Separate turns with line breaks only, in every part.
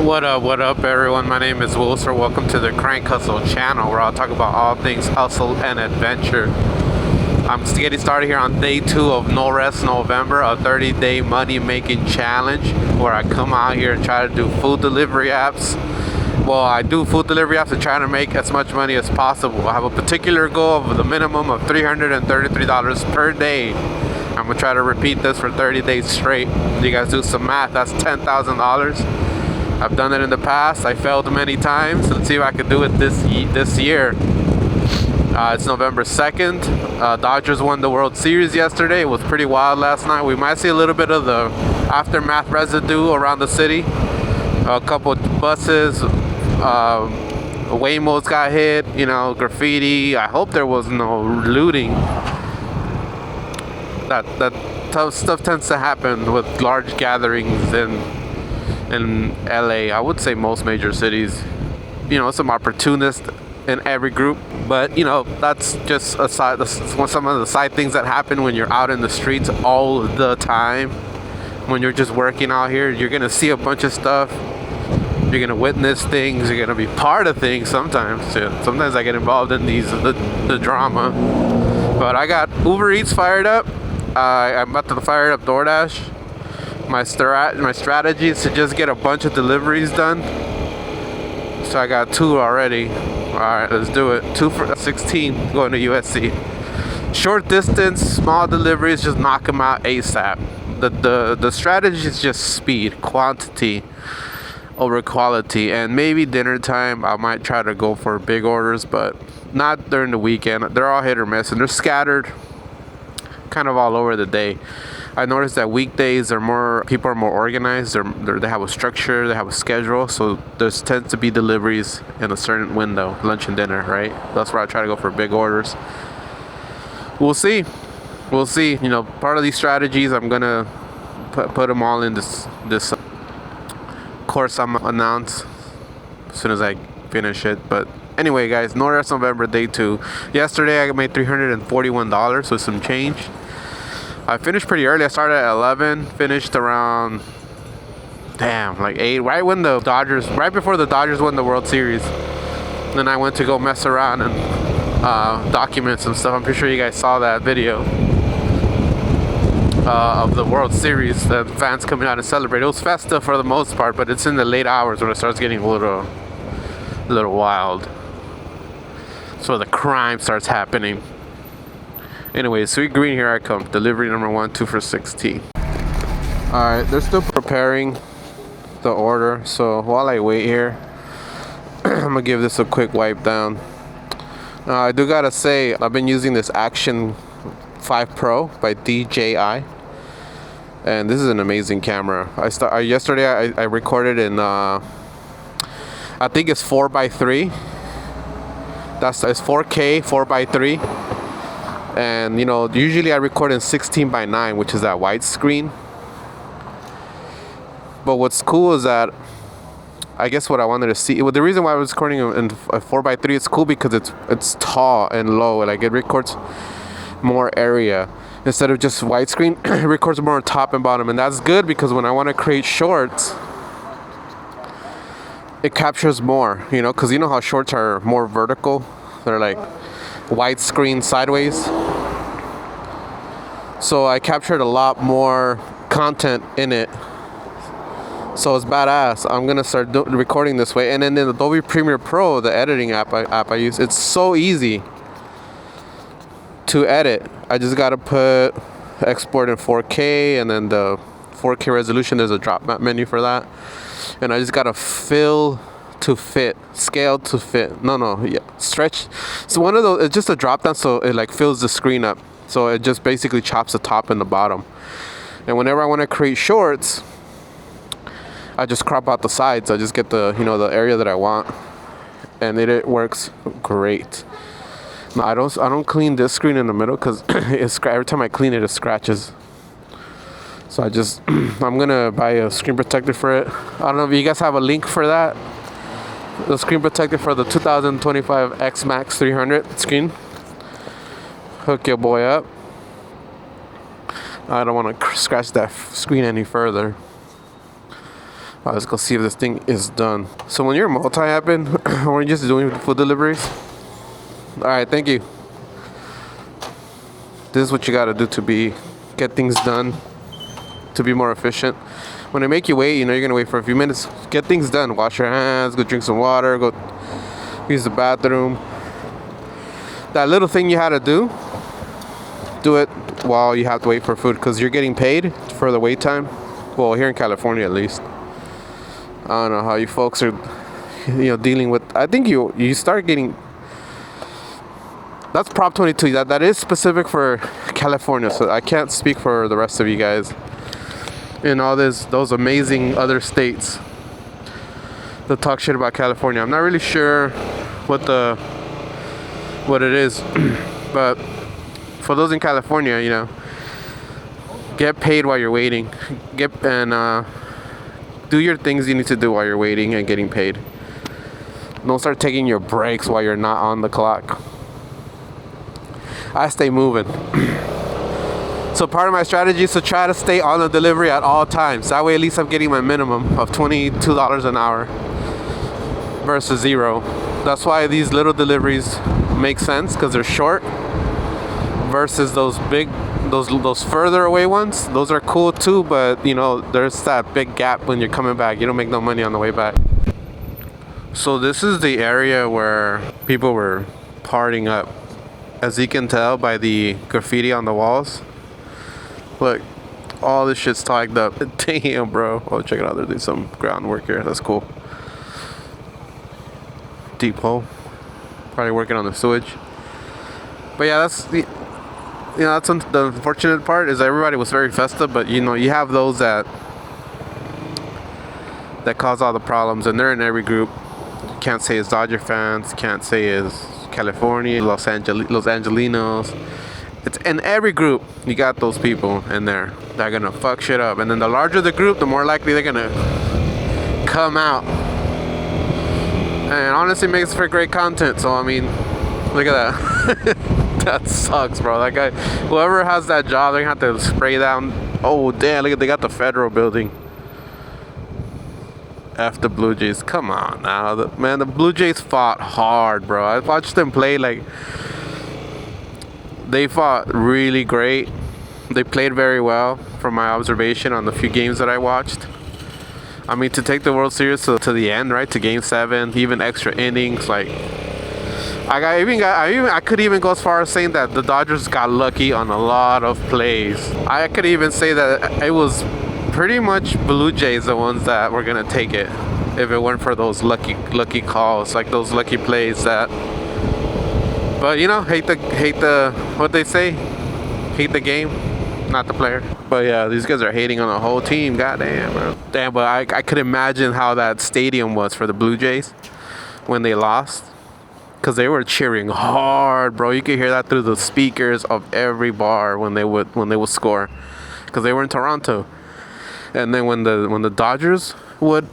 What up, everyone? My name is Wilson. Welcome to the Crank Hustle channel, where I'll talk about all things hustle and adventure. I'm getting started here on day 2 of No Rest November, a 30-day money-making challenge, where I come out here and try to do food delivery apps. Well, I do food delivery apps and try to make as much money as possible. I have a particular goal of the minimum of $333 per day. I'm gonna try to repeat this for 30 days straight. You guys do some math, that's $10,000. I've done it in the past. I failed many times. Let's see if I can do it this year. It's November 2nd. Dodgers won the World Series yesterday. It was pretty wild last night. We might see a little bit of the aftermath residue around the city. A couple buses, Waymos got hit, graffiti. I hope there was no looting. That tough stuff tends to happen with large gatherings in LA. I would say most major cities. Some opportunists in every group, but that's just some of the side things that happen when you're out in the streets all the time. When you're just working out here, you're gonna see a bunch of stuff. You're gonna witness things. You're gonna be part of things sometimes too. Sometimes I get involved in the drama. But I got UberEats fired up. I'm about to fire up DoorDash. My strategy is to just get a bunch of deliveries done. So I got 2 already. Alright, let's do it. 2 for 16 going to USC. Short distance, small deliveries, just knock them out ASAP. The strategy is just speed, quantity over quality. And maybe dinner time, I might try to go for big orders, but not during the weekend. They're all hit or miss, and they're scattered kind of all over the day. I noticed that weekdays people are more organized. They have a structure, they have a schedule, so there tends to be deliveries in a certain window, lunch and dinner, right? That's where I try to go for big orders. We'll see. Part of these strategies, I'm gonna put them all in this course I'm announce as soon as I finish it. But anyway, guys, No Rest November day 2. Yesterday I made $341 with some change. I finished pretty early. I started at 11, finished around like 8, right before the Dodgers won the World Series. Then I went to go mess around and document some stuff. I'm pretty sure you guys saw that video of the World Series, the fans coming out and celebrate. It was festive for the most part, but it's in the late hours when it starts getting a little wild. So the crime starts happening. Anyway, sweet green, here I come. Delivery number 1, 2 for 16. Alright, they're still preparing the order. So while I wait here, I'm gonna give this a quick wipe down. I do gotta say, I've been using this Action 5 Pro by DJI. And this is an amazing camera. Yesterday I recorded in, I think it's 4x3. It's 4K 4x3. And usually I record in 16:9, which is that widescreen. But what's cool is that I guess what I wanted to see, the reason why I was recording in 4x3, it's cool because it's tall and low, and it records more area instead of just widescreen. It records more on top and bottom, and that's good because when I want to create shorts, it captures more. Because how shorts are more vertical, they're like widescreen sideways. So I captured a lot more content in it. So it's badass. I'm gonna start recording this way. And then in Adobe Premiere Pro, the editing app I use, it's so easy to edit. I just gotta put export in 4K, and then the 4K resolution, there's a drop menu for that. And I just gotta scale to fit. Stretch. So one of those, it's just a drop down, so it fills the screen up. So it just basically chops the top and the bottom. And whenever I want to create shorts, I just crop out the sides. I just get the area that I want, and it works great. Now, I don't clean this screen in the middle because every time I clean it, it scratches. So I'm gonna buy a screen protector for it. I don't know if you guys have a link for that. The screen protector for the 2025 XMAX 300 screen. Hook your boy up. I don't want to scratch that screen any further. Let's go see if this thing is done. So when you're multi-apping, or you're just doing food deliveries, all right, thank you. This is what you gotta do to get things done, to be more efficient. When they make you wait, you know, you're gonna wait for a few minutes. Get things done. Wash your hands, go drink some water, go use the bathroom. That little thing you had to do it while you have to wait for food, because you're getting paid for the wait time. Well, here in California at least. I don't know how you folks are, dealing with. I think you start getting. That's Prop 22. That is specific for California, so I can't speak for the rest of you guys. In all those amazing other states that talk shit about California. I'm not really sure what it is, but for those in California, get paid while you're waiting. Do your things you need to do while you're waiting and getting paid. Don't start taking your breaks while you're not on the clock. I stay moving. So part of my strategy is to try to stay on the delivery at all times. That way at least I'm getting my minimum of $22 an hour versus $0. That's why these little deliveries make sense, because they're short, versus those big, those further away ones. Those are cool too, but there's that big gap when you're coming back. You don't make no money on the way back. So this is the area where people were partying up, as you can tell by the graffiti on the walls. Look, all this shit's tagged up. Damn, bro. Oh, check it out. They're doing some groundwork here. That's cool. Deep hole. Probably working on the sewage. But yeah, that's the unfortunate part, is everybody was very festive, but you have those that cause all the problems, and they're in every group. Can't say it's Dodger fans. Can't say it's California, Los Angelinos. It's in every group. You got those people in there that are gonna fuck shit up, and then the larger the group, the more likely they're gonna come out. And honestly, makes for great content. So I mean, look at that. That sucks, bro. That guy, whoever has that job, they're gonna have to spray down. Oh damn! Look at, they got the federal building. F the Blue Jays. Come on now, the Blue Jays fought hard, bro. I watched them play They fought really great. They played very well from my observation on the few games that I watched. I mean, to take the World Series to the end, right? To Game 7, even extra innings. I could even go as far as saying that the Dodgers got lucky on a lot of plays. I could even say that it was pretty much Blue Jays the ones that were gonna take it if it weren't for those lucky calls, like those lucky plays that. But hate the what they say, hate the game, not the player. But yeah, these guys are hating on the whole team. Goddamn, bro. Damn, but I could imagine how that stadium was for the Blue Jays when they lost, because they were cheering hard, bro. You could hear that through the speakers of every bar when they would score, because they were in Toronto. And then when the Dodgers would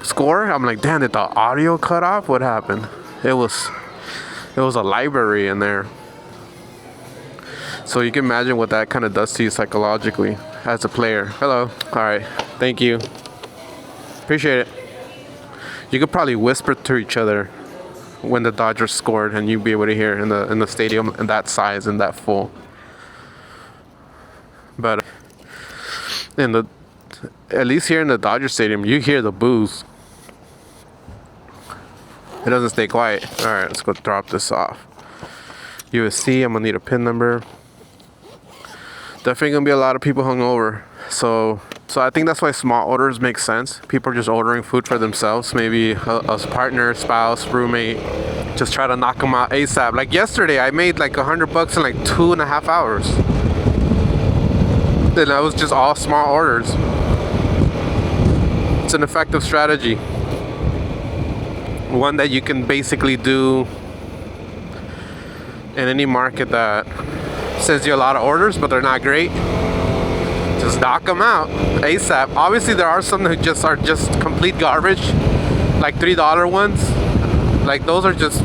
score, I'm like, damn, did the audio cut off? What happened? It was a library in there. So you can imagine what that kind of does to you psychologically as a player. Hello. All right. Thank you. Appreciate it. You could probably whisper to each other when the Dodgers scored, and you'd be able to hear in the stadium in that size and that full. But at least here in the Dodger Stadium, you hear the boos. It doesn't stay quiet. All right, let's go drop this off. USC, I'm gonna need a PIN number. Definitely gonna be a lot of people hungover. So I think that's why small orders make sense. People are just ordering food for themselves. Maybe a partner, spouse, roommate. Just try to knock them out ASAP. Like yesterday, I made like $100 in like 2.5 hours. And that was just all small orders. It's an effective strategy. One that you can basically do in any market that sends you a lot of orders, but they're not great. Just knock them out ASAP. Obviously, there are some that are just complete garbage, like $3 ones. Like those are just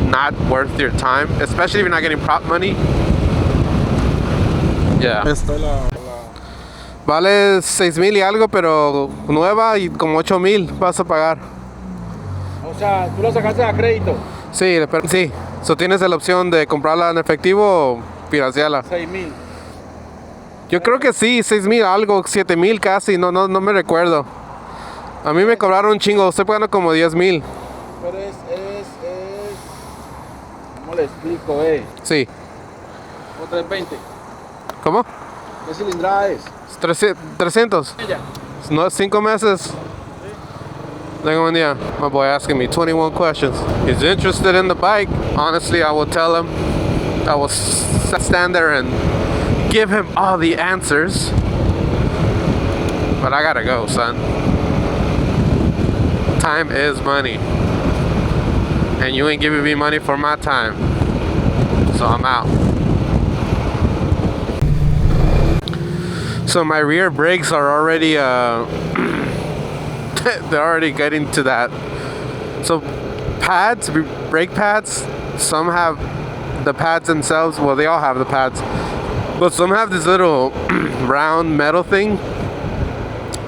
not worth your time, especially if you're not getting prop money. Yeah. Vale 6,000 y algo, pero nueva y como 8,000 vas a pagar.
O sea, ¿tú la sacaste a crédito?
Sí, pero sí. So, tienes la opción de comprarla en efectivo o financiarla.
6,000.
Yo creo que sí, 6,000 algo, 7,000 casi, no me recuerdo. A mí me cobraron un chingo, estoy pagando como 10,000.
Pero ¿cómo le explico,
Sí.
¿O 320?
¿Cómo?
¿Qué cilindrada es?
300.
Ella.
No, 5 meses. Tengo un día. My boy asking me 21 questions. He's interested in the bike. Honestly, I will tell him. I will stand there and give him all the answers. But I gotta go, son. Time is money. And you ain't giving me money for my time. So I'm out. So my rear brakes are already they're already getting to that. So pads, brake pads, some have the pads themselves. Well, they all have the pads, but some have this little round metal thing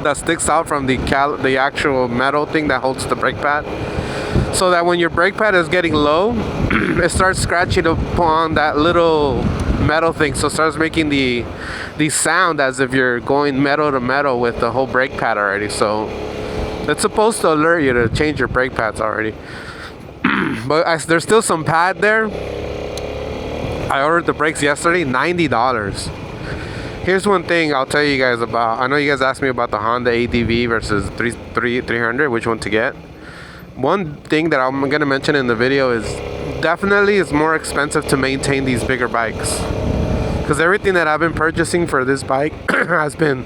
that sticks out from the actual metal thing that holds the brake pad. So that when your brake pad is getting low, it starts scratching upon that little metal thing, so it starts making the sound as if you're going metal to metal with the whole brake pad already. So it's supposed to alert you to change your brake pads already. But there's still some pad there. I ordered the brakes yesterday, $90. Here's one thing I'll tell you guys about. I know you guys asked me about the Honda ADV versus 300, which one to get. One thing that I'm gonna mention in the video is definitely it's more expensive to maintain these bigger bikes, because everything that I've been purchasing for this bike has been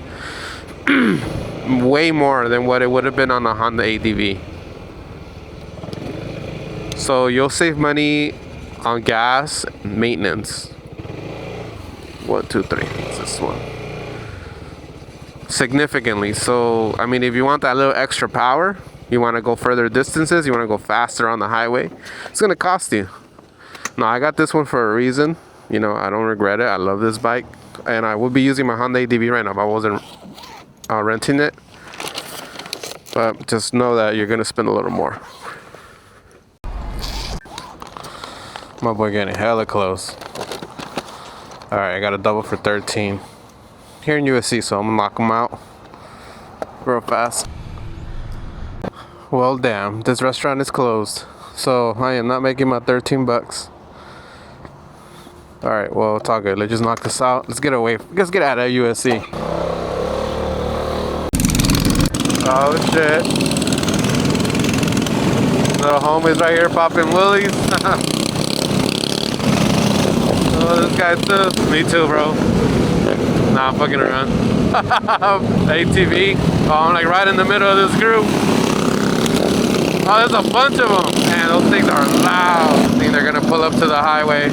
way more than what it would have been on a Honda ADV. So you'll save money on gas and maintenance. 1, 2, 3. It's this one. Significantly. So I mean, if you want that little extra power, you want to go further distances, you want to go faster on the highway, it's going to cost you. No, I got this one for a reason. You know, I don't regret it. I love this bike. And I would be using my Honda ADV right now if I wasn't renting it. But just know that you're going to spend a little more. My boy getting hella close. Alright, I got a double for 13. Here in USC, so I'm going to knock them out real fast. Well, damn, this restaurant is closed, so I am not making my 13 bucks. All right, well, it's all good. Let's just knock this out. Let's get away. Let's get out of USC. Oh shit! Little homies right here popping willies. Oh, this guy too. Me too, bro. Nah, I'm fucking around. ATV. Oh, I'm like right in the middle of this group. Oh, there's a bunch of them. Man, those things are loud. I think they're gonna pull up to the highway.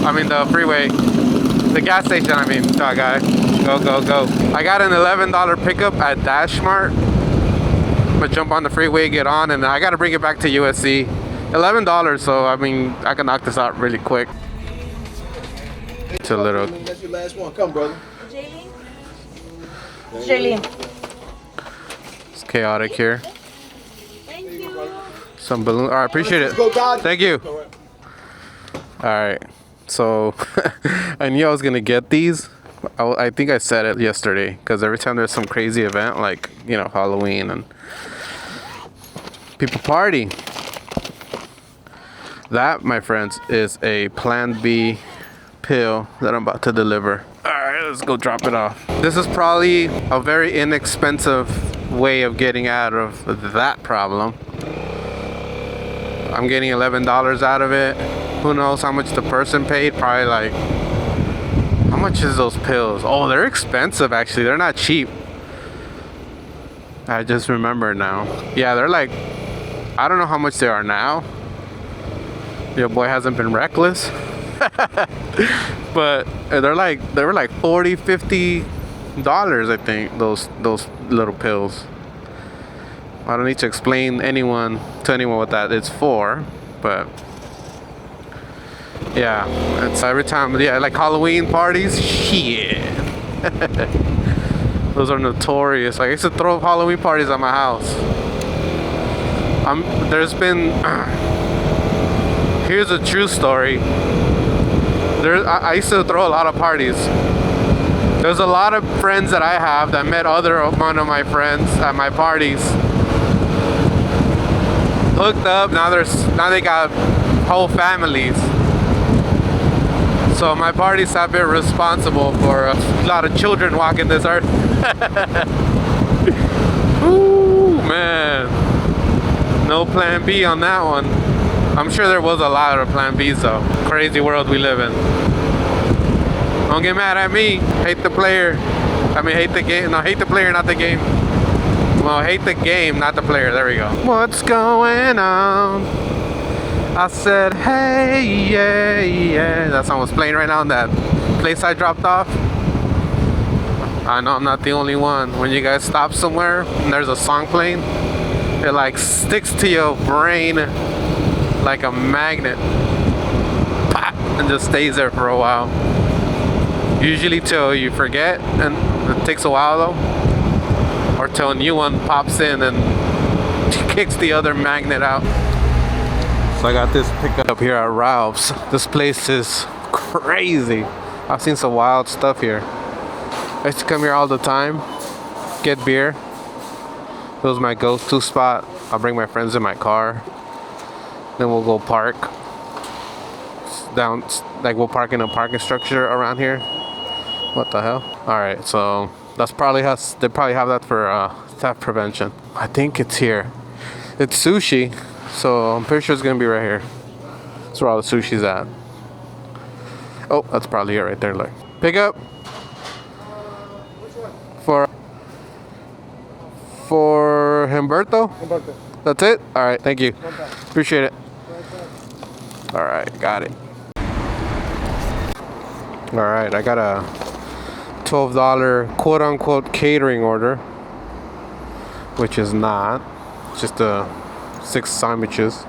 I mean, the freeway. The gas station, I mean. Oh, guy. Go, go, go. I got an $11 pickup at Dash Mart. I'm gonna jump on the freeway, get on, and I gotta bring it back to USC. $11, so I mean, I can knock this out really quick. It's a little.
That's your last one. Come, brother.
Jaylene.
It's chaotic here. Some balloon. All right, appreciate it. Thank you. All right, so I knew I was gonna get these. I think I said it yesterday, because every time there's some crazy event like, you know, Halloween and people party, that, my friends, is a Plan B pill that I'm about to deliver. All right, let's go drop it off. This is probably a very inexpensive way of getting out of that problem. I'm getting $11 out of it. Who knows how much the person paid? Probably like, how much is those pills? Oh, they're expensive actually. They're not cheap. I just remember now. Yeah, they're like, I don't know how much they are now. Your boy hasn't been reckless. But they were like $40, $50, I think, those little pills. I don't need to explain to anyone what that is for, but yeah, it's every time, yeah, like Halloween parties, shit. Those are notorious. Like, I used to throw Halloween parties at my house. There's been... Here's a true story. I used to throw a lot of parties. There's a lot of friends that I have that met one of my friends at my parties. Hooked up. Now they got whole families. So my parties have been responsible for a lot of children walking this earth. Ooh, man. No plan B on that one. I'm sure there was a lot of plan Bs though. Crazy world we live in. Don't get mad at me. Hate the player. I mean, hate the game. No, hate the player, not the game. Well, hate the game, not the player. There we go. What's going on? I said, hey, yeah, yeah. That song was playing right now in that place I dropped off. I know I'm not the only one. When you guys stop somewhere and there's a song playing, it like sticks to your brain like a magnet. Pop, and just stays there for a while. Usually till you forget, and it takes a while though. Or till a new one pops in and kicks the other magnet out. So I got this pickup here at Ralph's. This place is crazy. I've seen some wild stuff here. I used to come here all the time, get beer. It was my go-to spot. I'll bring my friends in my car. Then we'll go park. We'll park in a parking structure around here. What the hell? Alright, so that's probably they probably have that for theft prevention. I think it's here. It's sushi. So I'm pretty sure it's gonna be right here. That's where all the sushi's at. Oh, that's probably it right there. Look. Pick up. For Humberto? Humberto. That's it? Alright, thank you. Appreciate it. Alright, got it. Alright, I got a $12 quote unquote catering order. Which is not. Just 6 sandwiches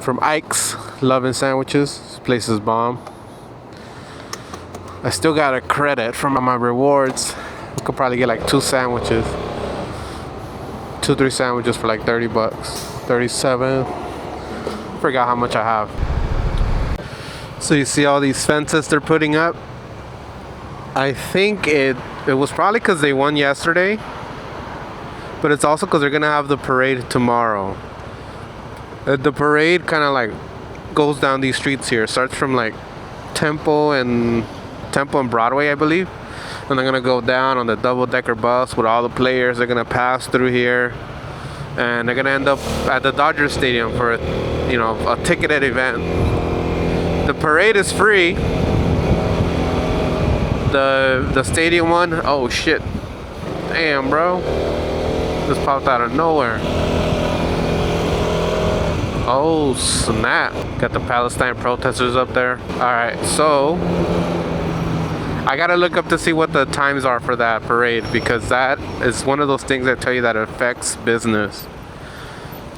from Ike's Lovin' Sandwiches. This place is bomb. I still got a credit from my rewards. I could probably get like 2 sandwiches. 2-3 sandwiches for like $30. 37. Forgot how much I have. So you see all these fences they're putting up. I think it was probably because they won yesterday. But it's also because they're gonna have the parade tomorrow. The parade kind of like goes down these streets here. Starts from like Temple and Broadway, I believe. And they're gonna go down on the double-decker bus with all the players. They're gonna pass through here, and they're gonna end up at the Dodger Stadium for a ticketed event. The parade is free. The stadium one, oh shit, damn, bro. Just popped out of nowhere. Oh snap. Got the Palestine protesters up there. Alright, so I gotta look up to see what the times are for that parade, because that is one of those things that tell you that it affects business.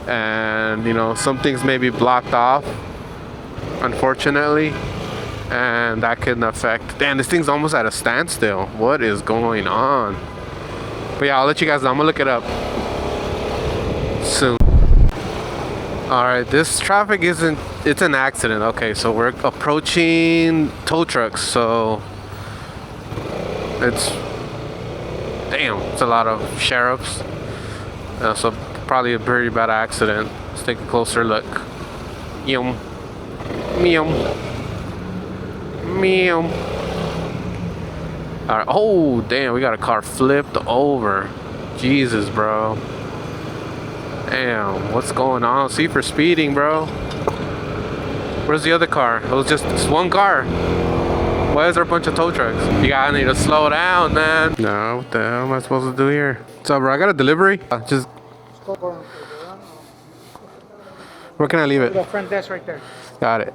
And some things may be blocked off, unfortunately, and that can affect. Damn, this thing's almost at a standstill. What is going on? But yeah, I'll let you guys know. I'm gonna look it up soon. Alright, this traffic it's an accident. Okay, so we're approaching tow trucks, so it's a lot of sheriffs. So probably a very bad accident. Let's take a closer look. Meow. Meow. Meow. Alright. Oh, damn, we got a car flipped over. Jesus, bro. Damn, what's going on? C for speeding, bro. Where's the other car? It was just one car. Why is there a bunch of tow trucks? You gotta need to slow down, man. No, what the hell am I supposed to do here? What's up, bro? I got a delivery. Where can I leave it?
The front desk right there.
Got it.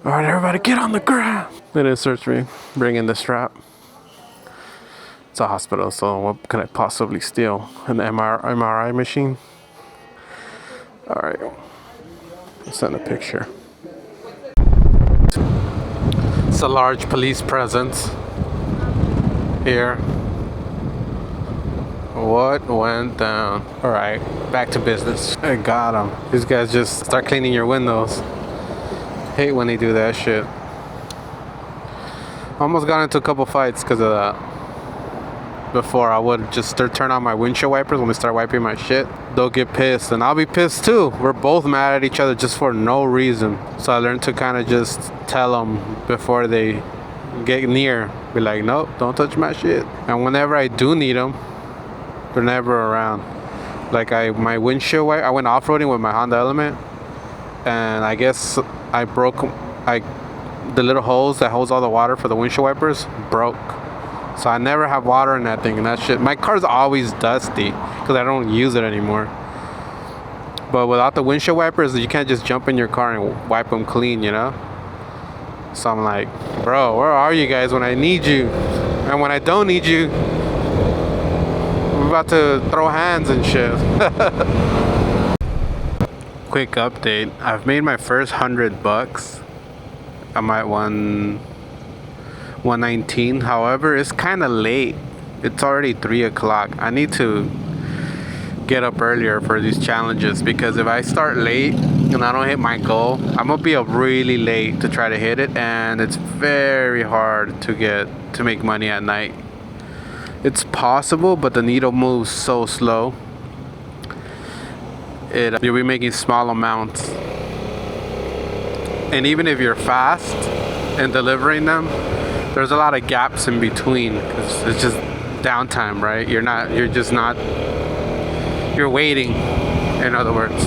Alright, everybody get on the ground. They didn't search me. Bring in the strap. It's a hospital, so what can I possibly steal? An MRI machine? Alright. I'll send a picture. It's a large police presence here. What went down? All right, back to business. I got them. These guys just start cleaning your windows. Hate when they do that shit. Almost got into a couple fights because of that. Before, I would just turn on my windshield wipers when we start wiping my shit. They'll get pissed and I'll be pissed too. We're both mad at each other just for no reason. So I learned to kind of just tell them before they get near. Be like, nope, don't touch my shit. And whenever I do need them, they're never around. Like my windshield wiper, I went off-roading with my Honda Element, and I guess I broke the little hose that holds all the water for the windshield wipers broke. So I never have water in that thing, and that shit. My car's always dusty because I don't use it anymore. But without the windshield wipers, you can't just jump in your car and wipe them clean, you know? So I'm like, bro, where are you guys when I need you? And when I don't need you, about to throw hands and shit. Quick update. I've made my first $100. I'm at 119. However, it's kind of late. It's already 3 o'clock. I need to get up earlier for these challenges, because if I start late and I don't hit my goal, I'm gonna be up really late to try to hit it, and it's very hard to make money at night. It's possible, but the needle moves so slow. You'll be making small amounts. And even if you're fast in delivering them, there's a lot of gaps in between because it's just downtime, right? You're waiting, in other words.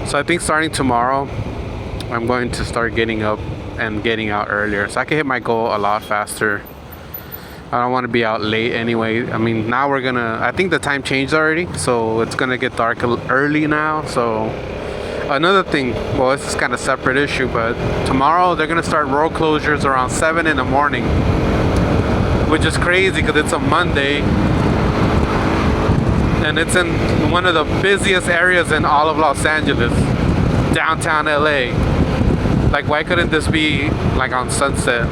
So I think starting tomorrow, I'm going to start getting up and getting out earlier so I can hit my goal a lot faster. I don't want to be out late anyway. I mean, now I think the time changed already, so it's gonna get dark early now. So another thing, well, this is kind of separate issue, but tomorrow they're gonna start road closures around 7 in the morning, which is crazy because it's a Monday and it's in one of the busiest areas in all of Los Angeles, downtown LA. Like, why couldn't this be like on Sunset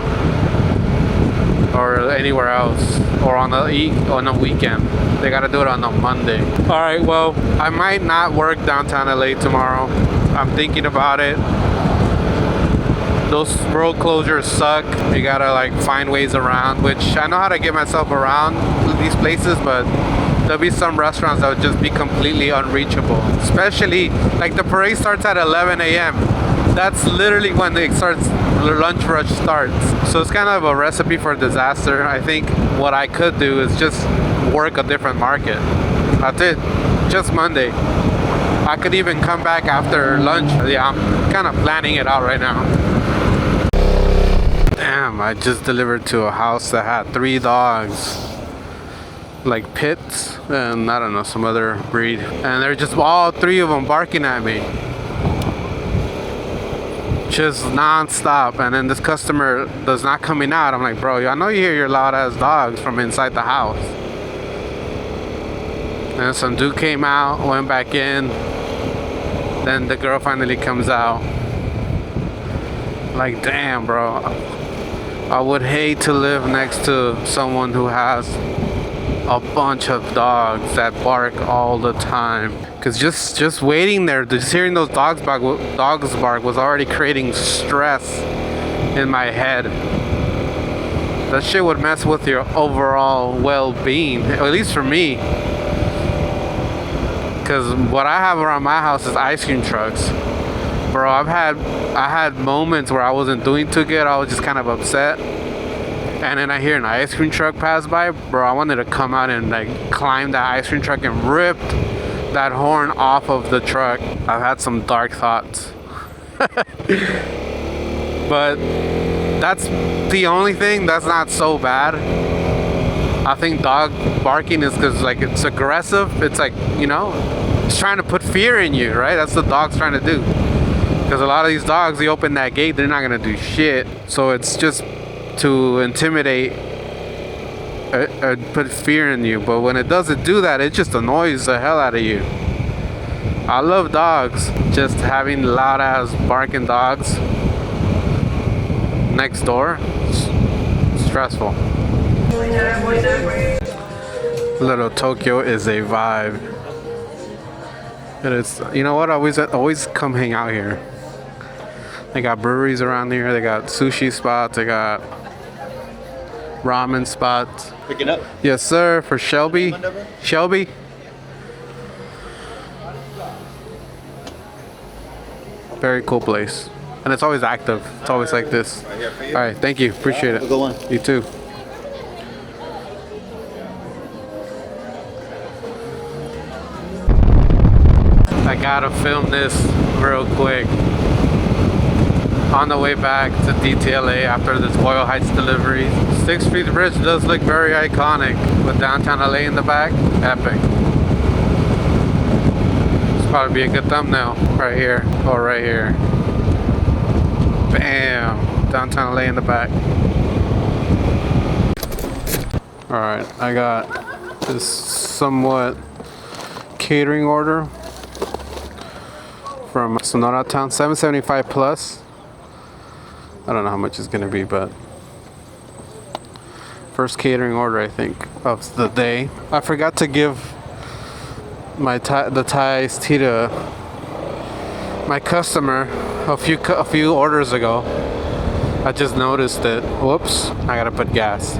or anywhere else, or on a weekend? They gotta do it on a Monday. All right, well, I might not work downtown LA tomorrow. I'm thinking about it. Those road closures suck. You gotta like find ways around, which I know how to get myself around these places, but there'll be some restaurants that would just be completely unreachable. Especially like the parade starts at 11 a.m. That's literally when the lunch rush starts. So it's kind of a recipe for disaster. I think what I could do is just work a different market. That's it. Just Monday. I could even come back after lunch. Yeah, I'm kind of planning it out right now. Damn, I just delivered to a house that had 3 dogs. Like pits and I don't know, some other breed. And they're just all 3 of them barking at me. Just non-stop. And then this customer does not coming out. I'm like, bro, I know you hear your loud ass dogs from inside the house. And some dude came out, went back in. Then the girl finally comes out. Like, damn, bro, I would hate to live next to someone who has a bunch of dogs that bark all the time. Cause just waiting there, just hearing those dogs bark was already creating stress in my head. That shit would mess with your overall well-being, at least for me. Cause what I have around my house is ice cream trucks. Bro, I had moments where I wasn't doing too good. I was just kind of upset. And then I hear an ice cream truck pass by. Bro, I wanted to come out and like climb that ice cream truck and rip that horn off of the truck. I've had some dark thoughts. But that's the only thing that's not so bad. I think dog barking is because like it's aggressive. It's like, you know, it's trying to put fear in you, right? That's what the dog's trying to do. Because a lot of these dogs, they open that gate, they're not gonna do shit. So it's just to intimidate, put fear in you. But when it doesn't do that, it just annoys the hell out of you. I love dogs. Just having loud ass barking dogs, next door. It's stressful. Little Tokyo is a vibe. And it's, you know what, I always come hang out here. They got breweries around here, they got sushi spots, they got ramen spots.
Picking up?
Yes, sir, for Shelby. Shelby. Very cool place. And it's always active. It's always like this. All right, thank you. Appreciate it.
Have a good one.
You too. I gotta film this real quick. On the way back to DTLA after this Boyle Heights Deliveries. 6th Street Bridge does look very iconic with downtown LA in the back. Epic. This probably be a good thumbnail right here or right here. Bam! Downtown LA in the back. Alright, I got this somewhat catering order from Sonora Town, $7.75 plus. I don't know how much it's gonna be, but first catering order I think of the day. I forgot to give the Thai iced tea to my customer a few orders ago. I just noticed it. Whoops! I gotta put gas.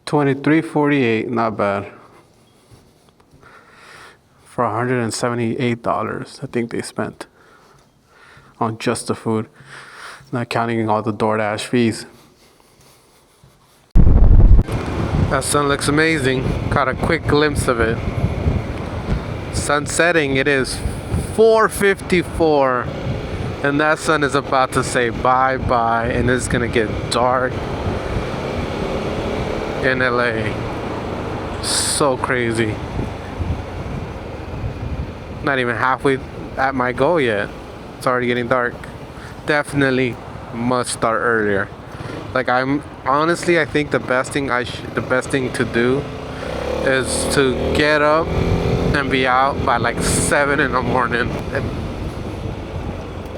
$23.48, not bad. For $178, I think they spent on just the food, not counting all the DoorDash fees. That sun looks amazing. Caught a quick glimpse of it. Sun setting, it is 4:54, and that sun is about to say bye-bye, and it's gonna get dark in LA. So crazy. Not even halfway at my goal yet. It's already getting dark. Definitely must start earlier. Like I think the best thing to do is to get up and be out by like 7 in the morning.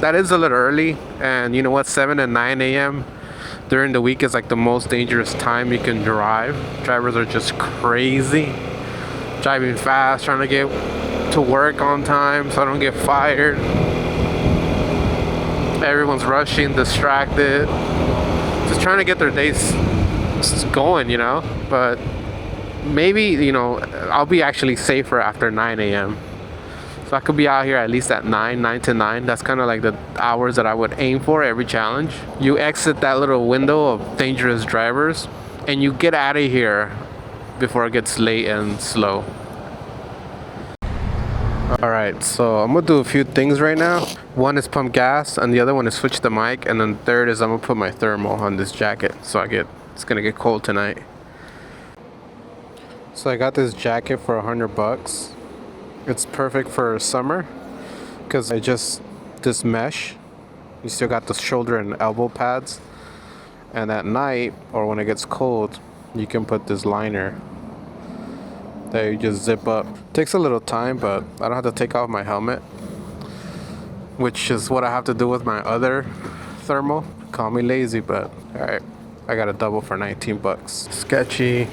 That is a little early, and you know what, 7 and 9 a.m. during the week is like the most dangerous time you can drive. Drivers are just crazy, driving fast, trying to get to work on time so I don't get fired. Everyone's rushing, distracted, just trying to get their days going, you know. But maybe, you know, I'll be actually safer after 9 a.m. So I could be out here at least at 9 to 9. That's kind of like the hours that I would aim for every challenge. You exit that little window of dangerous drivers and you get out of here before it gets late and slow. Alright, so I'm gonna do a few things right now. One is pump gas, and the other one is switch the mic, and then third is I'm gonna put my thermal on this jacket so it's gonna get cold tonight. So I got this jacket for $100. It's perfect for summer because this mesh, you still got the shoulder and elbow pads, and at night or when it gets cold you can put this liner that you just zip up. Takes a little time, but I don't have to take off my helmet, which is what I have to do with my other thermal. Call me lazy, but alright, I got a double for $19. Sketchy.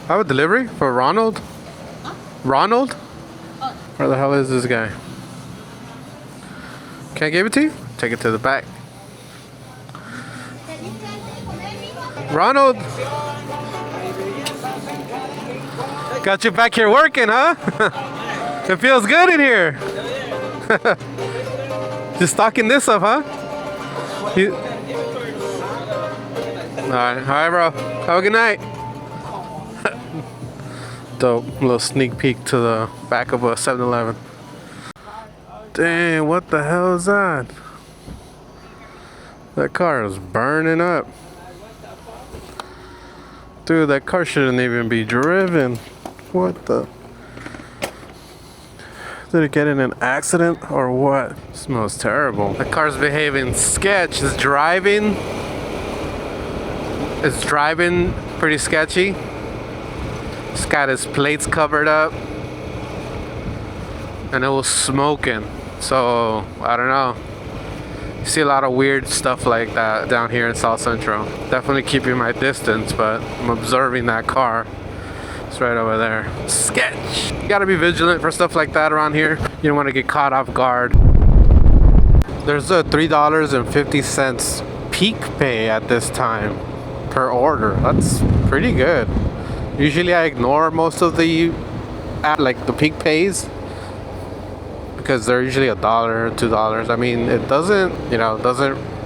I have a delivery for Ronald.
Huh?
Ronald?
Oh.
Where the hell is this guy? Can I give it to you? Take it to the back. Ronald! Got you back here working, huh? It feels good in here. Just stocking this up, huh? Alright, bro. Have a good night. Dope. Little sneak peek to the back of a 7-Eleven. Dang, what the hell is that? That car is burning up. Dude, that car shouldn't even be driven. What the? Did it get in an accident or what? It smells terrible. The car's behaving sketch. It's driving pretty sketchy. It's got his plates covered up, and it was smoking. So I don't know. You see a lot of weird stuff like that down here in South Central. Definitely keeping my distance, but I'm observing that car. It's right over there. Sketch. You gotta be vigilant for stuff like that around here. You don't want to get caught off guard. There's a $3.50 peak pay at this time per order. That's pretty good. Usually I ignore most of the peak pays because they're usually $1 or $2. I mean, it doesn't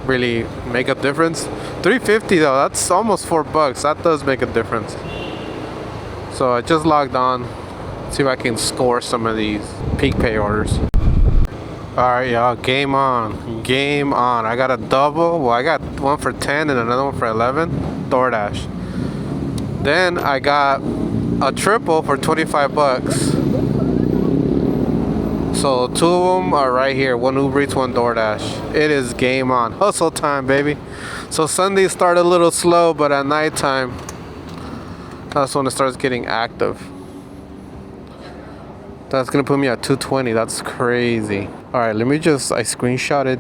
really make a difference. $3.50 though, that's almost $4. That does make a difference. So I just logged on, see if I can score some of these peak pay orders. Alright y'all, game on. Game on. I got a double. Well, I got one for 10 and another one for 11. DoorDash. Then I got a triple for $25. So 2 of them are right here. 1 UberEats, 1 DoorDash. It is game on. Hustle time, baby. So Sundays start a little slow, but at nighttime, that's when it starts getting active. That's gonna put me at 220. That's crazy. All right, let me I screenshotted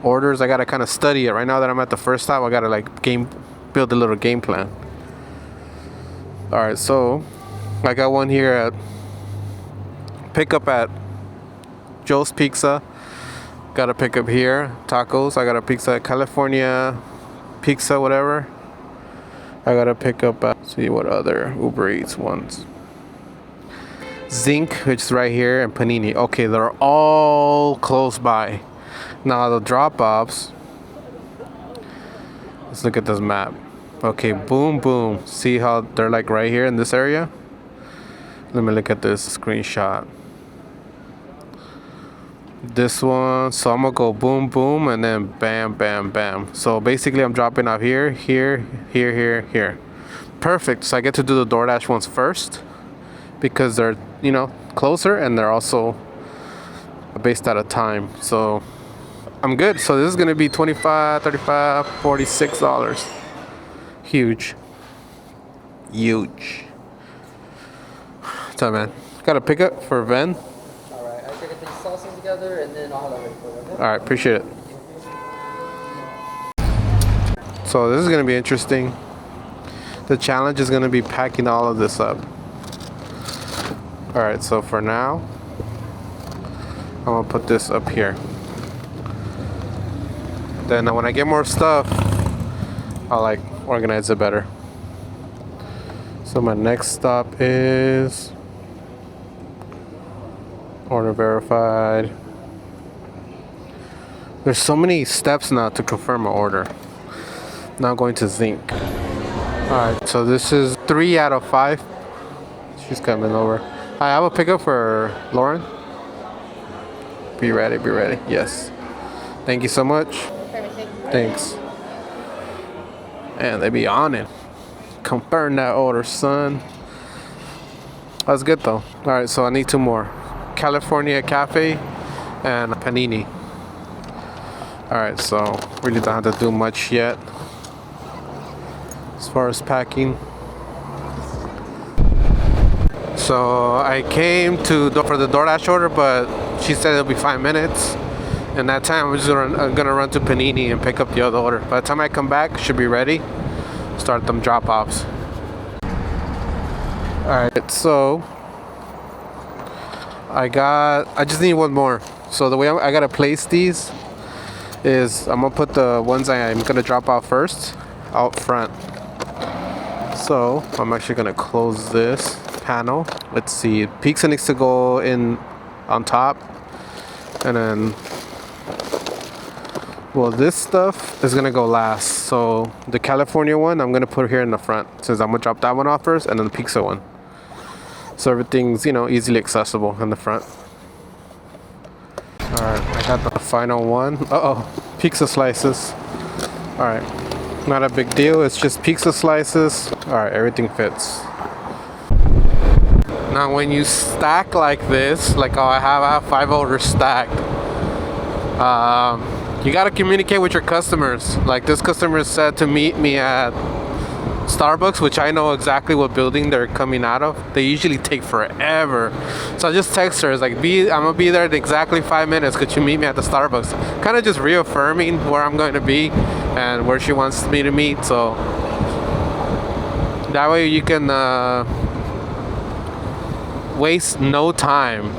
orders. I gotta kind of study it. Right now that I'm at the first stop, I gotta build a little game plan. All right, so I got one here at pickup at Joe's Pizza. Got a pickup here, tacos. I got a pizza at California Pizza, whatever. I got a pickup at, see what other Uber Eats ones. Zinc, which is right here, and Panini. Okay, they're all close by. Now the drop-offs. Let's look at this map. Okay, boom, boom. See how they're like right here in this area? Let me look at this screenshot. This one, so I'm gonna go boom, boom, and then bam, bam, bam. So basically I'm dropping off here, here, here, here, here. Perfect, so I get to do the DoorDash ones first because they're, closer and they're also based out of time. So I'm good. So this is gonna be $25, $35, $46. Huge. Huge. What's up, man? Got a pickup for Ven?
Alright, I should get these sauces together and then I'll have that ready for you, okay?
Alright, appreciate it. So this is gonna be interesting. The challenge is gonna be packing all of this up. Alright, so for now, I'm gonna put this up here. Then when I get more stuff, I'll organize it better. So my next stop is order verified. There's so many steps now to confirm an order. Now I'm going to Zinc. Alright, so this is 3 out of 5. She's coming over. I have a pickup for Lauren. Be ready, be ready. Yes. Thank you so much. Thanks. And they be on it. Confirm that order, son. That's good though. Alright, so I need 2 more. California Cafe and Panini. Alright, so really don't have to do much yet as far as packing. So I came for the DoorDash order, but she said it'll be 5 minutes. In that time, I'm just gonna run to Panini and pick up the other order. By the time I come back, should be ready. Start them drop-offs. Alright, so I just need 1 more. So the way I gotta place these is I'm gonna put the ones I'm gonna drop off first out front. So I'm actually gonna close this panel. Let's see, pizza needs to go in on top, and then, well, this stuff is gonna go last. So the California one I'm gonna put here in the front, since I'm gonna drop that one off first, and then the pizza one. So everything's easily accessible in the front. Alright, I got the final one. Pizza slices. Alright, not a big deal, it's just pizza slices. Alright, everything fits. Now when you stack like this, I have 5 orders stacked, you gotta communicate with your customers. Like this customer said to meet me at Starbucks, which I know exactly what building they're coming out of, they usually take forever. So I just text her, it's like, I'm gonna be there in exactly 5 minutes. Could you meet me at the Starbucks? Kind of just reaffirming where I'm going to be and where she wants me to meet. So that way you can waste no time.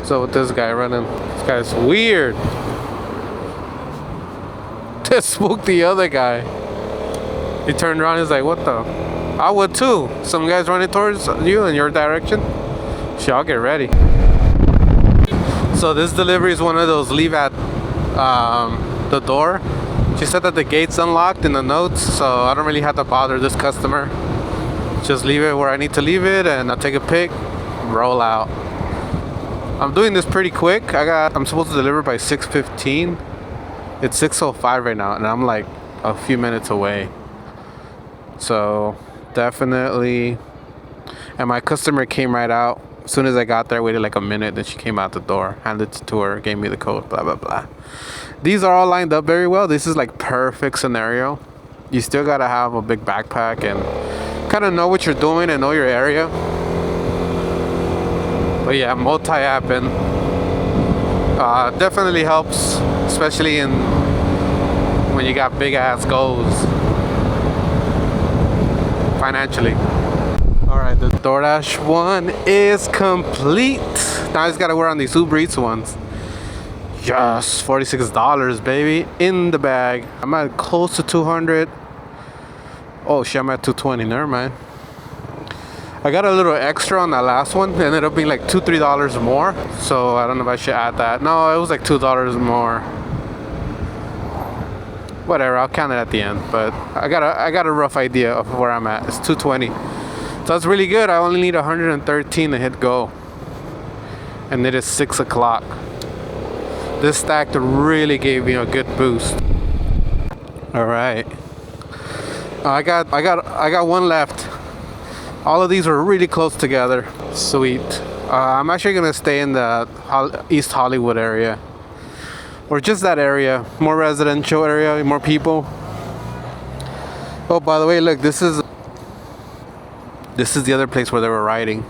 So with this guy running, this guy's weird. Just spooked the other guy. He turned around, he's like, what the? I would too. Some guy's running towards you in your direction. Shit, I'll get ready. So this delivery is one of those leave at the door. She said that the gate's unlocked in the notes, so I don't really have to bother this customer. Just leave it where I need to leave it, and I'll take a pic, roll out. I'm doing this pretty quick. I'm supposed to deliver by 6:15. It's 6:05 right now, and I'm like a few minutes away. So definitely. And my customer came right out. As soon as I got there, I waited like a minute, then she came out the door, handed it to her, gave me the code, blah blah blah. These are all lined up very well. This is like perfect scenario. You still gotta have a big backpack and kind of know what you're doing and know your area. But yeah, multi-app and definitely helps, especially when you got big ass goals financially. All right, the DoorDash one is complete. Now I just gotta wear on these UberEats ones. Yes, $46, baby, in the bag. I'm at close to 200. Oh shit, I'm at 220. Never mind. I got a little extra on that last one. It ended up being like $2-3 more. So I don't know if I should add that. No, it was like $2 more. Whatever, I'll count it at the end. But I got a rough idea of where I'm at. It's 220. So that's really good. I only need 113 to hit go. And it is 6 o'clock. This stack really gave me a good boost. All right. I got one left. All of these are really close together. Sweet. I'm actually gonna stay in the East Hollywood area, or just that area, more residential area, more people. Oh, by the way, look, this is the other place where they were riding.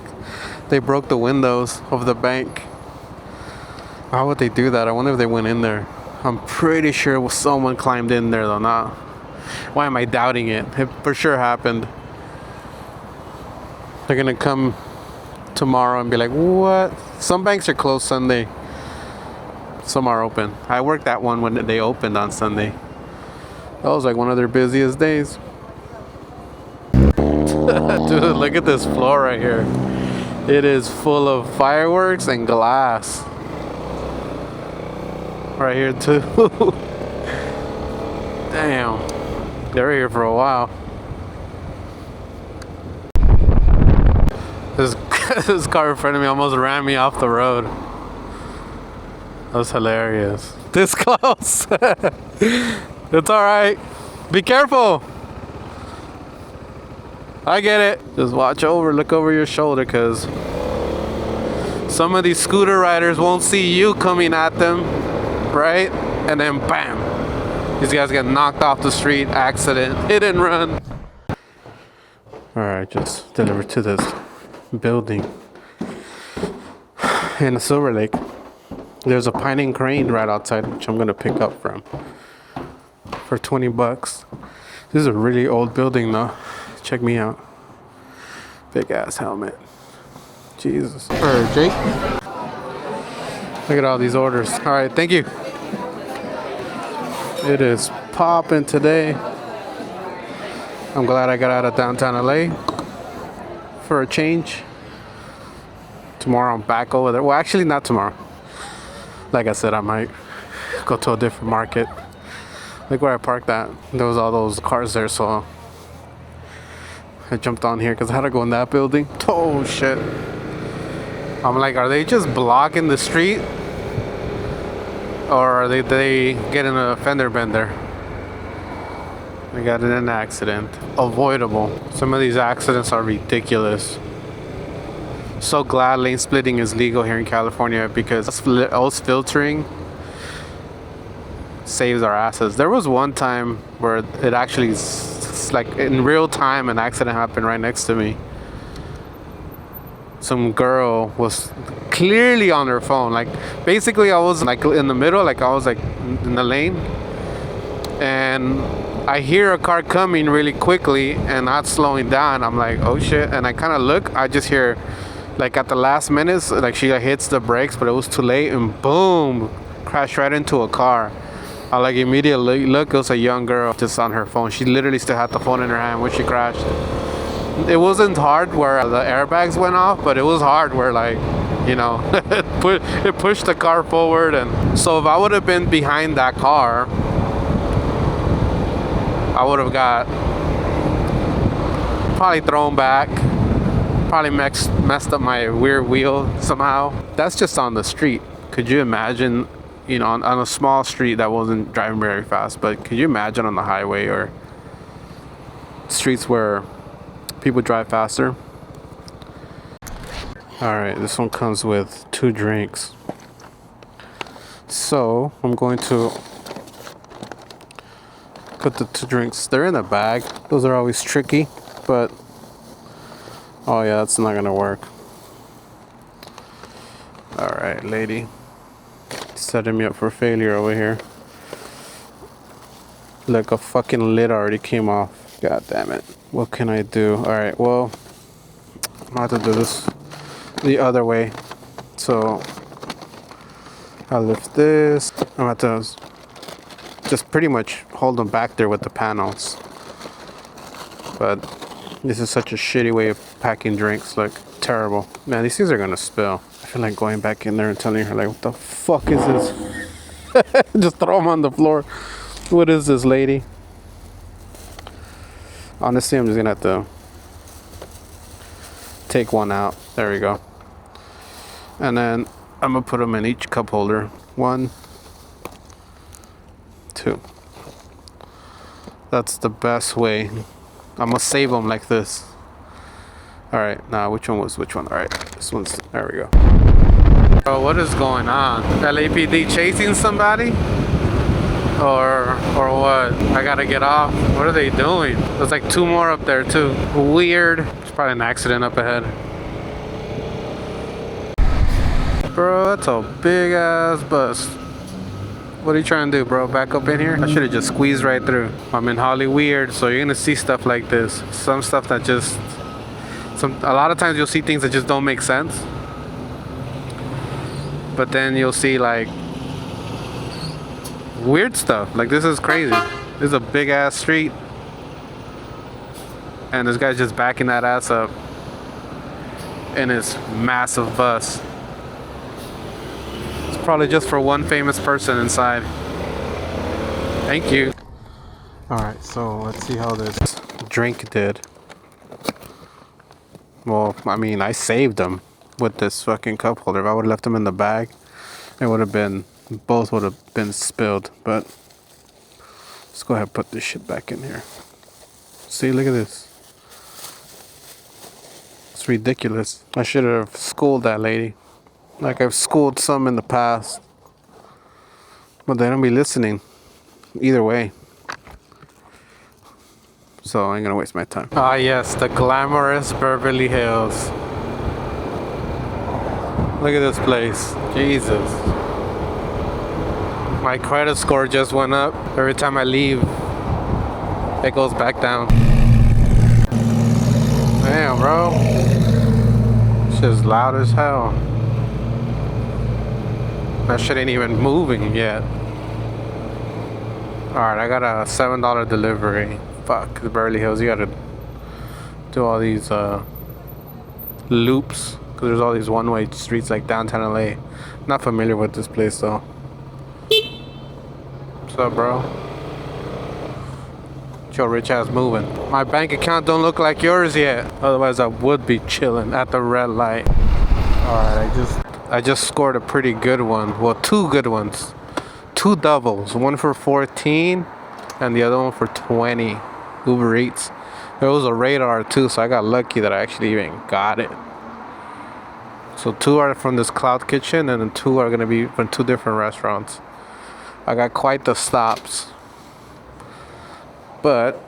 They broke the windows of the bank. How would they do that? I wonder if they went in there. I'm pretty sure someone climbed in there though. Nah. Why am I doubting it? It for sure happened. They're gonna come tomorrow and be like, what? Some banks are closed Sunday. Some are open. I worked that one when they opened on Sunday. That was like one of their busiest days. Dude, look at this floor right here. It is full of fireworks and glass. Right here too. Damn. They were here for a while. This car in front of me almost ran me off the road. That was hilarious. This close. It's alright. Be careful. I get it. Just watch over, look over your shoulder, because some of these scooter riders won't see you coming at them, right? And then bam, these guys get knocked off the street, accident, hit and run. Alright, just delivered to this building in Silver Lake. There's a Pine and Crane right outside, which I'm gonna pick up from for $20. This is a really old building though. Check me out. Big ass helmet. Jesus. Jake. Look at all these orders. Alright, thank you. It is popping today. I'm glad I got out of downtown LA for a change. Tomorrow I'm back over there. Well, actually not tomorrow. Like I said, I might go to a different market. Like where I parked at. There was all those cars there, so I jumped on here because I had to go in that building. Oh shit. I'm like, are they just blocking the street? Or are they getting a fender bender? I got in an accident. Avoidable. Some of these accidents are ridiculous. So glad lane splitting is legal here in California, because us filtering saves our asses. There was one time where it actually like in real time, an accident happened right next to me. Some girl was clearly on her phone. Like basically I was like in the middle, like I was like in the lane, and I hear a car coming really quickly and not slowing down. I'm like, oh shit. And I kind of look, I just hear like at the last minutes, like she hits the brakes, but it was too late, and boom, crashed right into a car. I like immediately look, it was a young girl just on her phone. She literally still had the phone in her hand when she crashed. It wasn't hard where the airbags went off, but it was hard where, like, you know, it pushed the car forward. And so if I would have been behind that car, I would have got probably thrown back, probably messed up my rear wheel somehow. That's just on the street. Could you imagine, you know, on a small street that wasn't driving very fast, but could you imagine on the highway or streets where people drive faster? Alright, this one comes with 2 drinks. So I'm going to put the 2 drinks. They're in a bag. Those are always tricky, but oh yeah, that's not gonna work. Alright, lady. Setting me up for failure over here. Look, a fucking lid already came off. God damn it. What can I do? Alright, well, I'm gonna have to do this the other way. So I'll lift this. I'm gonna have to just pretty much hold them back there with the panels. But this is such a shitty way of packing drinks. Like, terrible. Man, these things are gonna spill. I feel like going back in there and telling her, like, what the fuck is this? Just throw them on the floor. What is this, lady? Honestly, I'm just gonna have to take one out. There we go. And then I'm gonna put them in each cup holder. 1, 2. That's the best way. I'm gonna save them like this. Alright, now which one was which one? Alright, this one's, there we go. Bro, what is going on? LAPD chasing somebody? Or what? I gotta get off. What are they doing? There's like 2 more up there too. Weird. There's probably an accident up ahead. Bro, that's a big ass bus. What are you trying to do, bro? Back up in here? I should have just squeezed right through. I'm in Hollyweird, so you're gonna see stuff like this. Some stuff that just, a lot of times you'll see things that just don't make sense. But then you'll see like weird stuff. Like, this is crazy. This is a big ass street, and this guy's just backing that ass up in his massive bus. It's probably just for one famous person inside. Thank you. Alright, so let's see how this drink did. Well, I mean, I saved them with this fucking cup holder. If I would have left them in the bag, it would have been, both would have been spilled. But let's go ahead and put this shit back in here. See, look at this. It's ridiculous. I should have schooled that lady, like I've schooled some in the past. But they don't be listening either way. So I ain't gonna waste my time. Ah yes, the glamorous Beverly Hills. Look at this place. Jesus. My credit score just went up. Every time I leave, it goes back down. Damn, bro. Shit's loud as hell. That shit ain't even moving yet. Alright, I got a $7 delivery. Fuck, the Beverly Hills. You gotta do all these loops, because there's all these one-way streets like downtown LA. Not familiar with this place though. What's up, bro? What's your rich ass moving? My bank account don't look like yours yet. Otherwise I would be chilling at the red light. Alright, I just scored a pretty good one. Well, 2 good ones. 2 doubles. One for 14 and the other one for 20. UberEats. There was a radar too, so I got lucky that I actually even got it. So 2 are from this cloud kitchen, and then 2 are gonna be from 2 different restaurants. I got quite the stops, but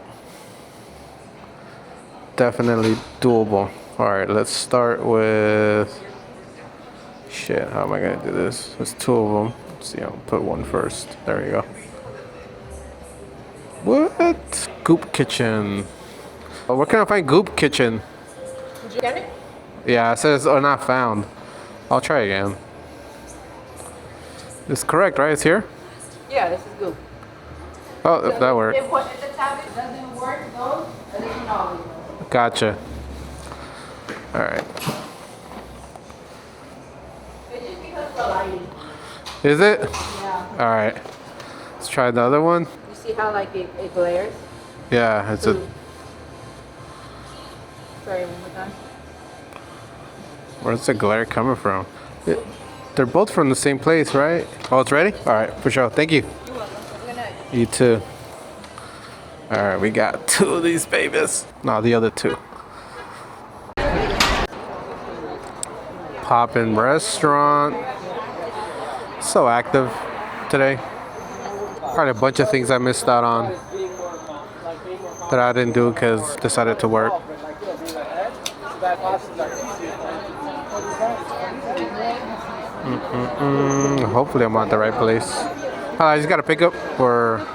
definitely doable. All right, let's start with. Shit, how am I gonna do this? There's two of them. Let's see, I'll put one first. There we go. What? Goop Kitchen. Oh, where can I find Goop Kitchen?
Did you get it?
Yeah, it says not found. I'll try again. It's correct, right? It's here?
Yeah, this is good.
Oh, if that worked.
If the tablet doesn't work, though, at least you know.
Gotcha. Alright.
It's just because of the lighting.
Is it?
Yeah.
Alright. Let's try the other one.
You see how like it glares?
Yeah, it's a.
Sorry, one more time.
Where's the glare coming from? They're both from the same place, right? Oh, it's ready? Alright, for sure. Thank you.
You're welcome. Have a good night.
You too. Alright, we got two of these babies. No, the other two. Poppin' Restaurant. So active today. Probably a bunch of things I missed out on that I didn't do because decided to work. Hopefully I'm at the right place. I just got to pick up for.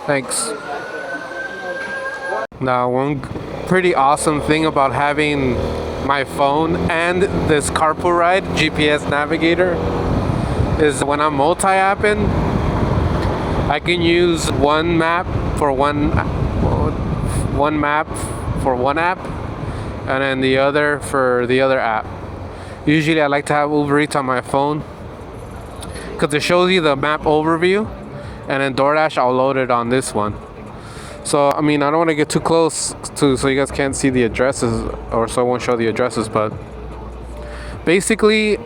Thanks. Now, one pretty awesome thing about having my phone and this carpool ride GPS navigator is when I'm multi-apping, I can use one map for one map for one app, and then the other for the other app. Usually I like to have UberEats on my phone because it shows you the map overview, and then DoorDash I'll load it on this one. So I mean, I don't want to get too close to so you guys can't see the addresses, or so I won't show the addresses, but basically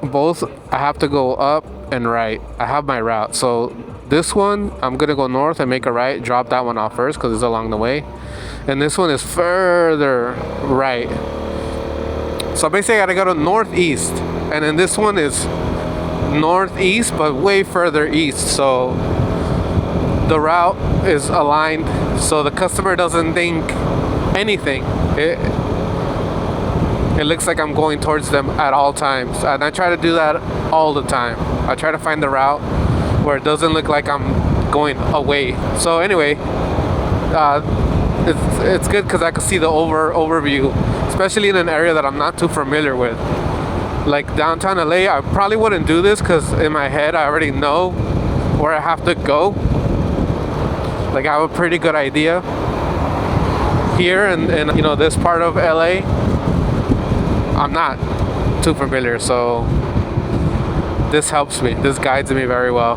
both I have to go up and right. I have my route. So this one I'm gonna go north and make a right, drop that one off first because it's along the way, and this one is further right. So basically I gotta go to northeast, and then this one is northeast but way further east. So the route is aligned so the customer doesn't think anything. It looks like I'm going towards them at all times, and I try to do that all the time. I try to find the route where it doesn't look like I'm going away. So anyway, it's good because I can see the overview, especially in an area that I'm not too familiar with. Like downtown LA, I probably wouldn't do this because in my head I already know where I have to go. Like I have a pretty good idea. Here and you know, this part of LA, I'm not too familiar, so this helps me. This guides me very well.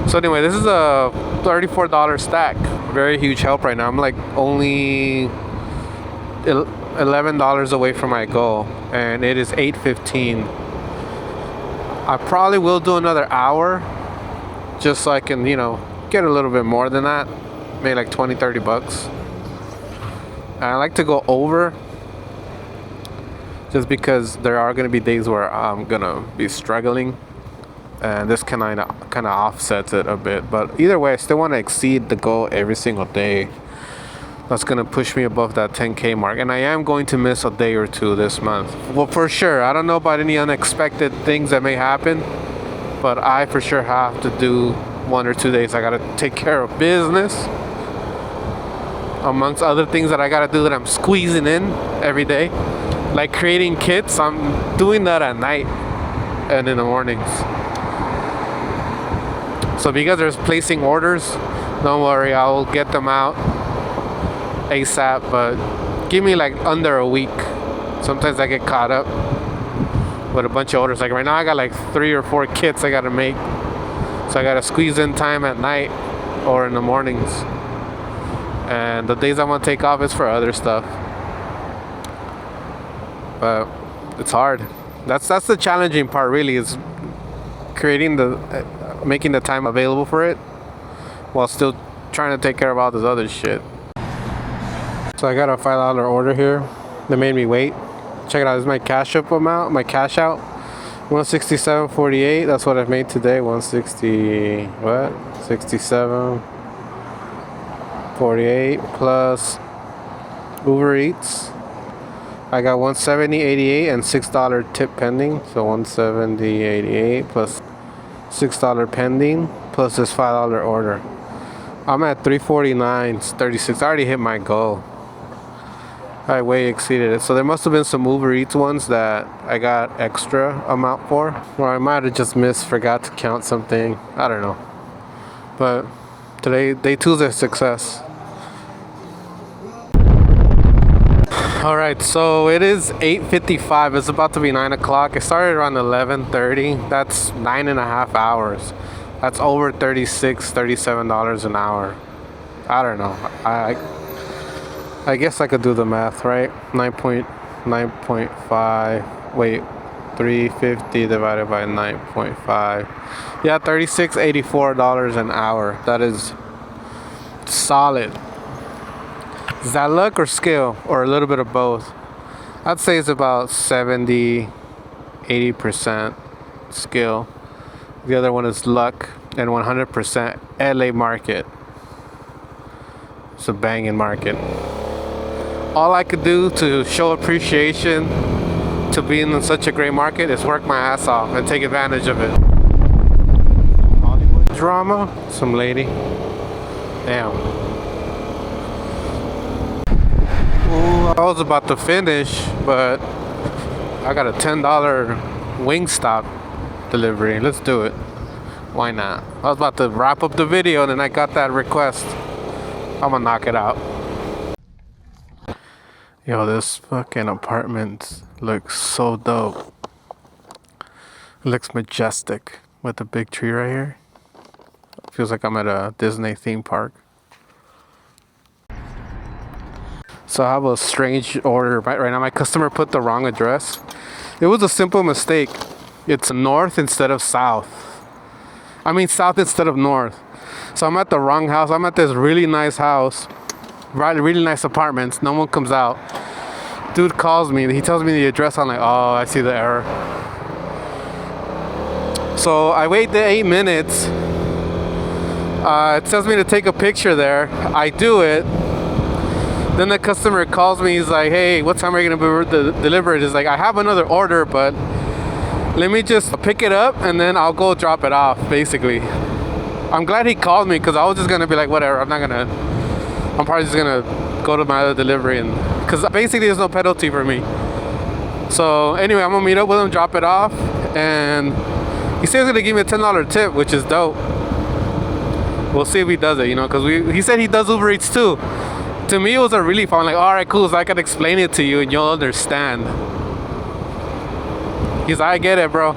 So anyway, this is a $34 stack. Very huge help right now. I'm like only $11 away from my goal, and it is 8:15. I probably will do another hour just so I can, you know, get a little bit more than that, maybe like 20-30 bucks. And I like to go over just because there are going to be days where I'm going to be struggling, and this kind of offsets it a bit. But either way, I still want to exceed the goal every single day. That's going to push me above that 10K mark, and I am going to miss a day or two this month. Well, for sure. I don't know about any unexpected things that may happen, but I for sure have to do 1 or 2 days. I gotta take care of business amongst other things that I gotta do that I'm squeezing in every day, like creating kits. I'm doing that at night and in the mornings. So if you guys are placing orders, don't worry, I will get them out ASAP, but give me like under a week. Sometimes I get caught up with a bunch of orders. Like right now I got like 3 or 4 kits I gotta make. So I gotta squeeze in time at night or in the mornings. And the days I'm gonna take off is for other stuff. But it's hard. That's the challenging part, really, is creating making the time available for it while still trying to take care of all this other shit. So I got a $5 order here. They made me wait. Check it out. This is my cash up amount, my cash out. 167.48. That's what I've made today. 160. What? 67. $48 plus Uber Eats. I got $170.88 and $6 tip pending. So $170.88 plus $6 pending plus this $5 order. I'm at $349.36. I already hit my goal. I way exceeded it. So there must have been some Uber Eats ones that I got extra amount for. Or I might have just forgot to count something. I don't know. But today, day 2 is a success. Alright, so it is 8:55. It's about to be 9 o'clock. It started around 11:30. That's 9.5 hours. That's over $37 an hour. I don't know. I guess I could do the math, right? 9.5. Wait, 350 divided by 9.5. Yeah, $36.84 an hour. That is solid. Is that luck or skill, or a little bit of both? I'd say it's about 70-80% skill. The other one is luck, and 100% LA market. It's a banging market. All I could do to show appreciation to being in such a great market is work my ass off and take advantage of it. Hollywood drama, some lady. Damn. Ooh, I was about to finish, but I got a $10 Wingstop delivery. Let's do it. Why not? I was about to wrap up the video and then I got that request. I'm gonna knock it out. Yo, this fucking apartment looks so dope. It looks majestic with the big tree right here. Feels like I'm at a Disney theme park. So I have a strange order right now. My customer put the wrong address. It was a simple mistake. It's north instead of south. I mean south instead of north. So I'm at the wrong house. I'm at this really nice house. Really nice apartments. No one comes out. Dude calls me. He tells me the address. I'm like, oh, I see the error. So I wait the 8 minutes. It tells me to take a picture there. I do it. Then the customer calls me. He's like, hey, what time are you going to deliver it? He's like, I have another order, but let me just pick it up and then I'll go drop it off, basically. I'm glad he called me because I was just going to be like, whatever. I'm probably just going to go to my other delivery. And because basically there's no penalty for me. So anyway, I'm going to meet up with him, drop it off. And he said he's going to give me a $10 tip, which is dope. We'll see if he does it, because he said he does Uber Eats too. To me, it was a relief. I'm like, all right, cool. So I can explain it to you and you'll understand. He's like, I get it, bro.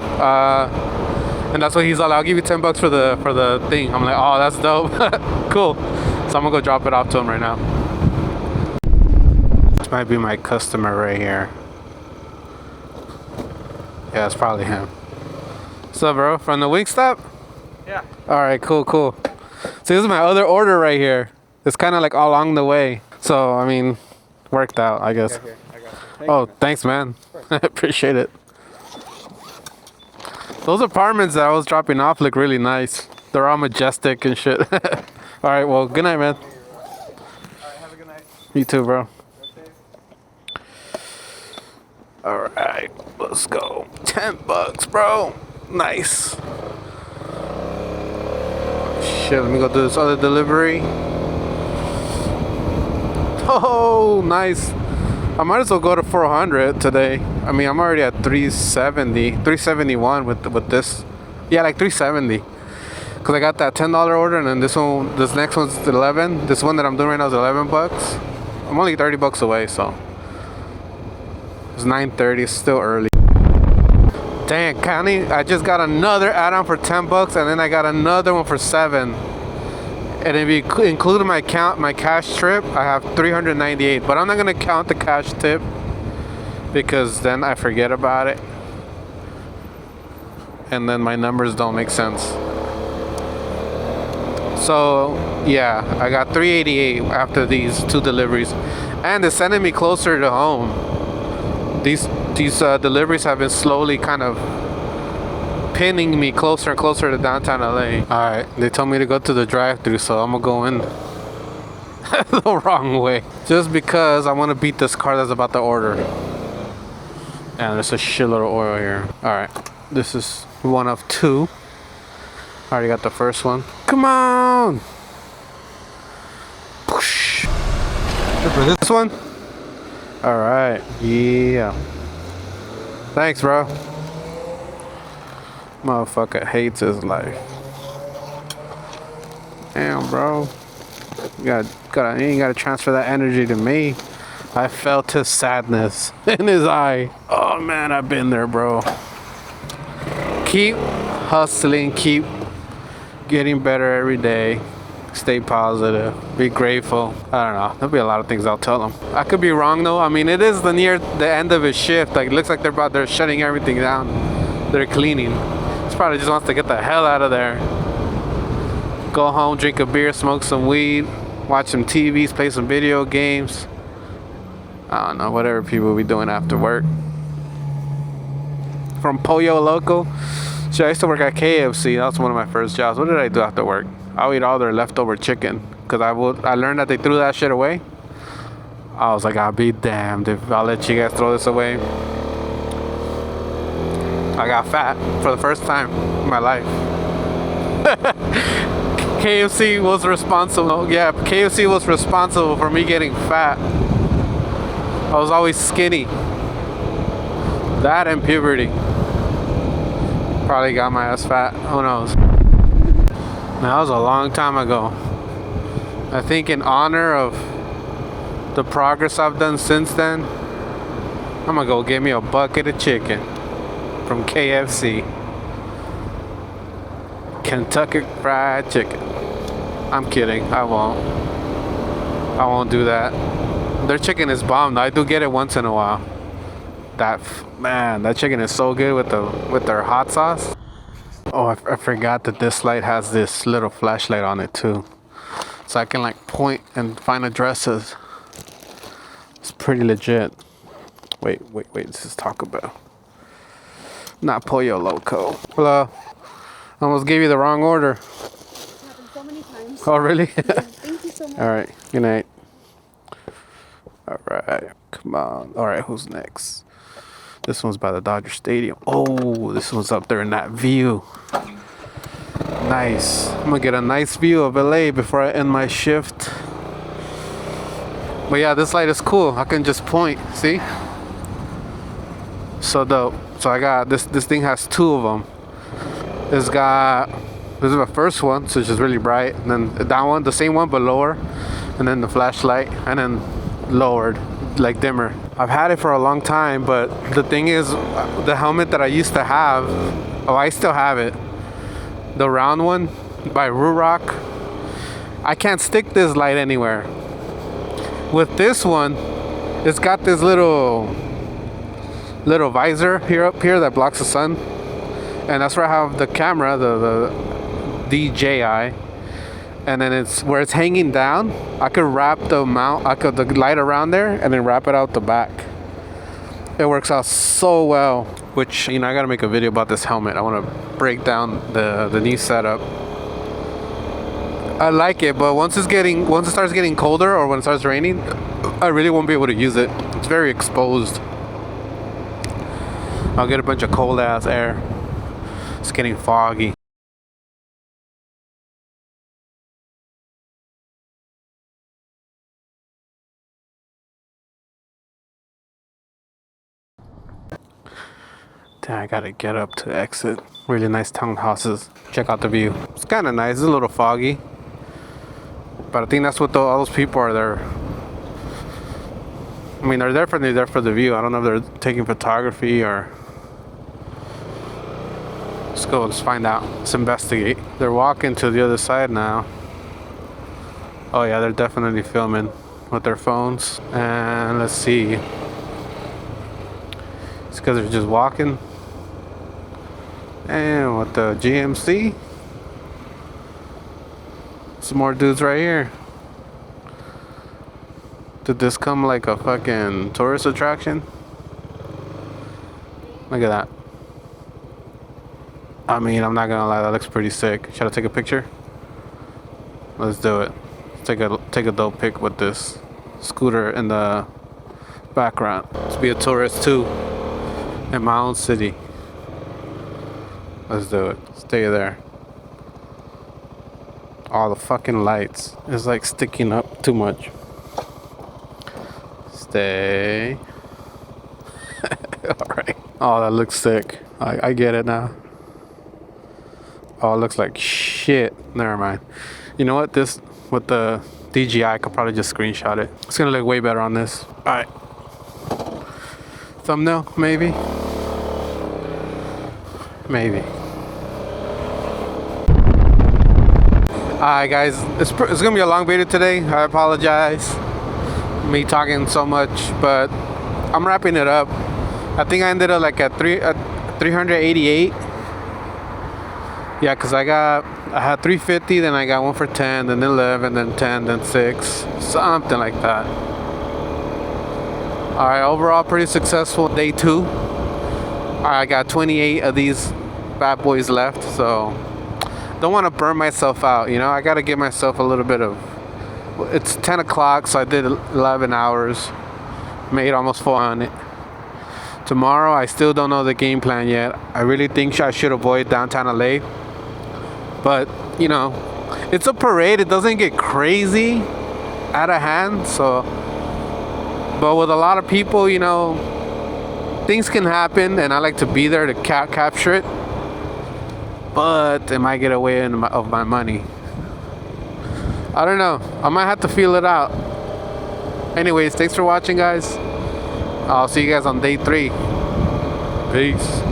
And that's what he's like, I'll give you $10 for the thing. I'm like, oh, that's dope. Cool. So I'm gonna go drop it off to him right now. This might be my customer right here. Yeah, it's probably him. What's up, bro? From the Wingstop?
Yeah.
All right, cool. So this is my other order right here. It's kind of like all along the way. So, I mean, worked out, I guess.
I got you.
Thanks, man. Appreciate it. Those apartments that I was dropping off look really nice. They're all majestic and shit. All right, well, good night, man.
All right, have a good night.
You too, bro.
Okay.
All right, let's go. $10, bro. Nice. Shit, let me go do this other delivery. Oh, nice. I might as well go to 400 today. I mean, I'm already at 371 with this. Yeah, like 370. Because I got that $10 order, and then this next one's 11. This one that I'm doing right now is $11. I'm only $30 away, so. It's 9:30, it's still early. Dang, Connie, I just got another add-on for $10, and then I got another one for $7. And if you include my cash trip, I have $398. But I'm not gonna count the cash tip because then I forget about it, and then my numbers don't make sense. So yeah, I got $388 after these 2 deliveries, and it's sending me closer to home. These deliveries have been slowly kind of pinning me closer and closer to downtown LA. Alright, they told me to go to the drive-thru, so I'm gonna go in. the wrong way. Just because I want to beat this car that's about to order. And there's a shitload of oil here. Alright, this is one of two. I already got the first one. Come on! Push. For this one? Alright, yeah. Thanks, bro. Motherfucker hates his life. Damn, bro. You ain't gotta transfer that energy to me. I felt his sadness in his eye. Oh man, I've been there, bro. Keep hustling, keep getting better every day. Stay positive, be grateful. I don't know, there'll be a lot of things I'll tell him. I could be wrong though. I mean, it is near the end of his shift. Like, it looks like they're shutting everything down. They're cleaning. He probably just wants to get the hell out of there. Go home, drink a beer, smoke some weed, watch some TVs, play some video games. I don't know, whatever people be doing after work. From Pollo Loco. See, I used to work at KFC. That was one of my first jobs. What did I do after work? I would eat all their leftover chicken. Because I learned that they threw that shit away. I was like, I'll be damned if I'll let you guys throw this away. I got fat for the first time in my life. KFC was responsible. Yeah, KFC was responsible for me getting fat. I was always skinny. That and puberty. Probably got my ass fat. Who knows? That was a long time ago. I think in honor of the progress I've done since then, I'm gonna go get me a bucket of chicken from KFC. Kentucky Fried Chicken. I'm kidding. I won't do that. Their chicken is bomb. I do get it once in a while. That chicken is so good with their hot sauce. Oh, I forgot that this light has this little flashlight on it too, so I can like point and find addresses. It's pretty legit. Wait. This is Taco Bell, not Pollo Loco. Hello. I almost gave you the wrong order.
It's happened so many times.
Oh, really?
Yeah, thank you so much.
All right. Good night. All right. Come on. All right. Who's next? This one's by the Dodger Stadium. Oh, this one's up there in that view. Nice. I'm gonna get a nice view of LA before I end my shift. But yeah, this light is cool. I can just point. See? So dope. So I got this. This thing has two of them. This is the first one, so it's just really bright. And then that one, the same one but lower. And then the flashlight, and then lowered, like dimmer. I've had it for a long time, but the thing is, the helmet that I used to have, I still have it. The round one by Rurock. I can't stick this light anywhere. With this one, it's got this little visor up here that blocks the sun. And that's where I have the camera, the DJI. And then it's where it's hanging down. I could wrap the light around there and then wrap it out the back. It works out so well. Which, I gotta make a video about this helmet. I want to break down the new setup. I like it, but once it starts getting colder or when it starts raining, I really won't be able to use it. It's very exposed. I'll get a bunch of cold ass air. It's getting foggy. Damn, I gotta get up to exit. Really nice townhouses. Check out the view. It's kind of nice. It's a little foggy, but I think that's what all those people are there. I mean, they're there for the view. I don't know if they're taking photography or. Let's find out. Let's investigate. They're walking to the other side now. Oh yeah, they're definitely filming with their phones. And let's see. It's because they're just walking. And with the GMC. Some more dudes right here. Did this come like a fucking tourist attraction? Look at that. I mean, I'm not gonna lie, that looks pretty sick. Should I take a picture? Let's do it. take a dope pic with this scooter in the background. Let's be a tourist too in my own city. Let's do it. Stay there. All the fucking lights. It's like sticking up too much. Stay. Alright. Oh, that looks sick. I get it now. Oh, it looks like shit. Never mind. You know what? This, with the DJI, I could probably just screenshot it. It's gonna look way better on this. Alright. Thumbnail, maybe? Maybe. Alright guys, it's gonna be a long video today. I apologize. Me talking so much, but I'm wrapping it up. I think I ended up like at 388. Yeah, cause I had 350, then I got one for 10, then 11, then 10, then 6, something like that. Alright, overall pretty successful day 2. I got 28 of these bad boys left, so don't want to burn myself out, you know. I gotta give myself a little bit of. It's 10 o'clock, so I did 11 hours, made almost 400. Tomorrow, I still don't know the game plan yet. I really think I should avoid downtown LA, but you know, it's a parade. It doesn't get crazy out of hand, so. But with a lot of people, you know, things can happen, and I like to be there to capture it. But it might get away of my money. I don't know. I might have to feel it out. Anyways, thanks for watching, guys. I'll see you guys on day 3. Peace.